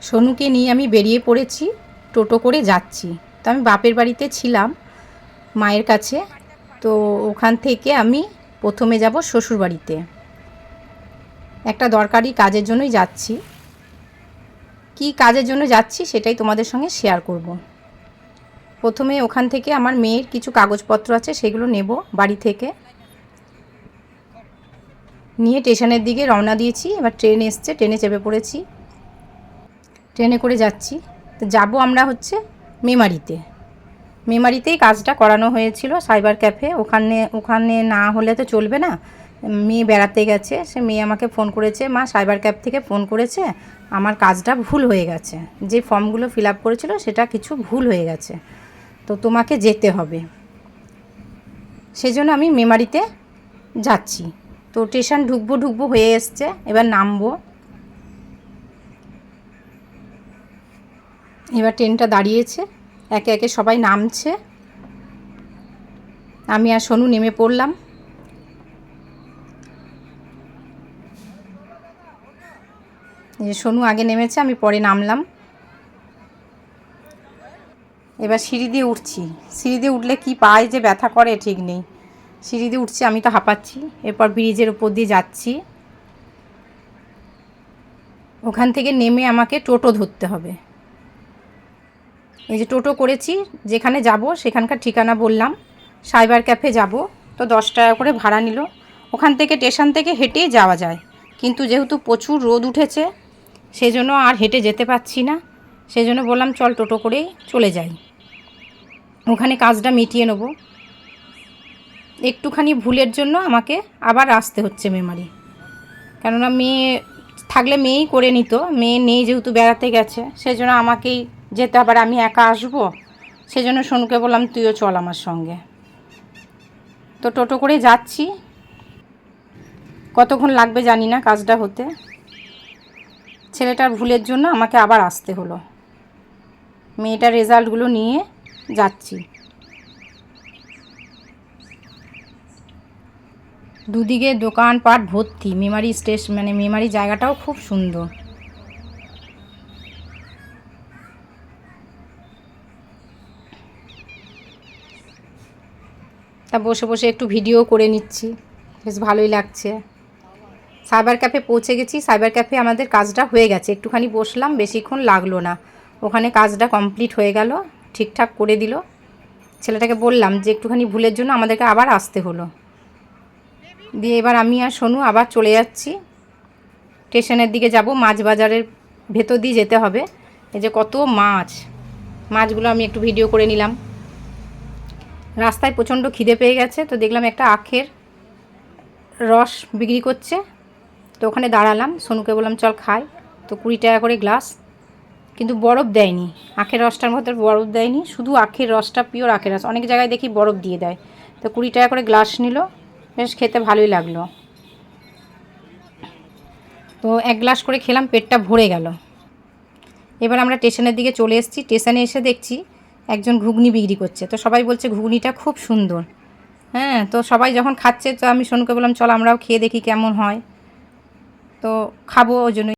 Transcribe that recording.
সোনুকে নিয়ে আমি বেরিয়ে পড়েছি, টোটো করে যাচ্ছি। তো আমি বাপের বাড়িতে ছিলাম মায়ের কাছে, তো ওখান থেকে আমি প্রথমে যাব শ্বশুর বাড়িতে। একটা দরকারি কাজের জন্যই যাচ্ছি। কি কাজের জন্য যাচ্ছি সেটাই তোমাদের সঙ্গে শেয়ার করব। প্রথমে ওখান থেকে আমার মেয়ের কিছু কাগজপত্র আছে, সেগুলো নেব বাড়ি থেকে। নিয়ে স্টেশনের দিকে রওনা দিয়েছি। এবার ট্রেন এসছে, ট্রেনে চেপে পড়েছি, ট্রেনে করে যাচ্ছি। তো যাব আমরা হচ্ছে মেমারিতে। মেমারিতেই কাজটা করানো হয়েছিল সাইবার ক্যাফে। ওখানে না হলে তো চলবে না। মেয়ে বেড়াতে গেছে, সে মেয়ে আমাকে ফোন করেছে, মা সাইবার ক্যাফ থেকে ফোন করেছে, আমার কাজটা ভুল হয়ে গেছে, যে ফর্মগুলো ফিল আপ করেছিল সেটা কিছু ভুল হয়ে গেছে, তো তোমাকে যেতে হবে। সেজন্য আমি মেমারিতে যাচ্ছি। তো স্টেশন ঢুকবো হয়ে এসছে, এবার নামবো। এবার ট্রেনটা দাঁড়িয়েছে, একে একে সবাই নামছে। আমি আর সোনু নেমে পড়লাম। যে সোনু আগে নেমেছে, আমি পরে নামলাম। এবার সিঁড়ি দিয়ে উঠছি। সিঁড়ি দিয়ে উঠলে কি পায়ে যে ব্যথা করে ঠিক নেই। সিঁড়ি দিয়ে উঠছি, আমি তো হাঁপাচ্ছি। এরপর ব্রিজের উপর দিয়ে যাচ্ছি। ওখান থেকে নেমে আমাকে টোটো ধরতে হবে। এই যে টোটো করেছি, যেখানে যাব সেখানকার ঠিকানা বললাম, সাইবার ক্যাফে যাব। তো 10 টাকা করে ভাড়া নিল। ওখান থেকে স্টেশন থেকে হেঁটেই যাওয়া যায়, কিন্তু যেহেতু প্রচুর রোদ উঠেছে সেজন্য আর হেঁটে যেতে পারছি না। সেজন্য বললাম চল টোটো করেই চলে যাই, ওখানে কাজটা মিটিয়ে নেব। একটুখানি ভুলের জন্য আমাকে আবার আসতে হচ্ছে মেমারি, কেননা মেয়ে থাকলে মেয়েই করে নিত। মেয়ে নেই যেহেতু, বেড়াতে গেছে, সেজন্য আমাকেই যেতে, আবার আমি একা আসবো। সেজন্য সোনুকে বললাম তুইও চল আমার সঙ্গে। তো টোটো করে যাচ্ছি। কতক্ষণ লাগবে জানি না কাজটা হতে। ছেলেটার ভুলের জন্য আমাকে আবার আসতে হলো। মেয়েটার রেজাল্টগুলো নিয়ে যাচ্ছি। দুদিকে দোকানপাট ভর্তি। মেমারি স্টেশন মানে মেমারি জায়গাটাও খুব সুন্দর। তা বসে বসে একটু ভিডিও করে নিচ্ছি, বেশ ভালোই লাগছে। সাইবার ক্যাফে পৌঁছে গেছি। সাইবার ক্যাফে আমাদের কাজটা হয়ে গেছে, একটুখানি বসলাম, বেশিক্ষণ লাগলো না। ওখানে কাজটা কমপ্লিট হয়ে গেল, ঠিকঠাক করে দিল। ছেলেটাকে বললাম যে একটুখানি ভুলের জন্য আমাদেরকে আবার আসতে হলো। দিয়ে এবার আমি আর সোনু আবার চলে যাচ্ছি, স্টেশনের দিকে যাব। মাছ বাজারের ভেতর দিয়ে যেতে হবে। এই যে কত মাছ, মাছগুলো আমি একটু ভিডিও করে নিলাম। রাস্তায় প্রচণ্ড খিদে পেয়ে গেছে, তো দেখলাম একটা আখের রস বিক্রি করছে, তো ওখানে দাঁড়ালাম। সোনুকে বললাম চল খাই। তো 20 টাকা করে গ্লাস, কিন্তু বরফ দেয়নি। আখের রসটার মধ্যে বরফ দেয়নি, শুধু আখের রসটা, পিওর আখের রস। অনেক জায়গায় দেখি বরফ দিয়ে দেয়। তো 20 টাকা করে গ্লাস নিল, বেশ খেতে ভালোই লাগলো। তো 1 গ্লাস করে খেলাম, পেটটা ভরে গেল। এবার আমরা স্টেশনের দিকে চলে এসেছি। স্টেশনে এসে দেখছি একজন ঘুগনি বিক্রি করছে, তো সবাই বলছে ঘুগনিটা খুব সুন্দর। হ্যাঁ, তো সবাই যখন খাচ্ছে, তো আমি সোনুকে বললাম চল আমরাও খেয়ে দেখি কেমন হয়। তো খাবো, ওই জন্য